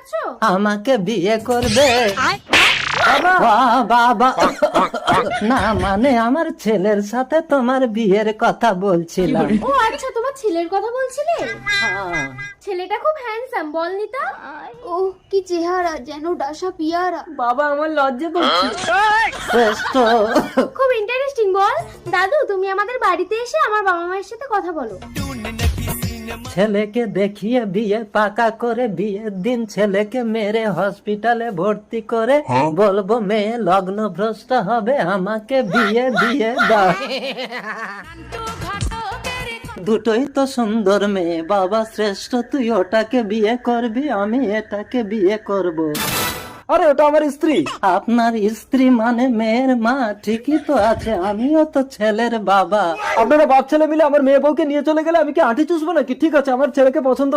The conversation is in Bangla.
যাচ্ছো? আমাকে বিয়ে করবে? বাবা না, মানে আমার ছেলের সাথে তোমার বিয়ের কথা বলছিলাম। ও আচ্ছা, তোমার ছেলের কথা বলছিলে। হ্যাঁ। ছেলেটা খুব হ্যান্ডসাম, বল নিতা। ও কি চেহারা, যেন ডাসা পিয়ারা। বাবা আমার লজ্জা করছে। শ্রেষ্ঠ। খুব ইন্টারেস্টিং, বল। দাদু, তুমি আমাদের বাড়িতে এসে আমার বাবা মায়ের সাথে কথা বলো। ছেলেকে দেখিয়ে বিয়ে পাকা করে বিয়ের দিন ছেলেকে মেরে হসপিটালে ভর্তি করে বলবো মেয়ে লগ্ন ভ্রষ্ট হবে, আমাকে বিয়ে দিয়ে দাও। দুটোই তো সুন্দর মেয়ে বাবা। শ্রেষ্ঠ, তুই ওটাকে বিয়ে করবি, আমি এটাকে বিয়ে করব। আরে ওটা আমার স্ত্রী। আপনার স্ত্রী মানে মেয়ের মা, ঠিকই তো আছে, আমিও তো ছেলের বাবা। আপনারা বাপ ছেলে মিলে আমার মেয়ে বউকে নিয়ে চলে গেলে আমি কি আঁটি চুষবো নাকি? ঠিক আছে, আমার ছেলেকে পছন্দ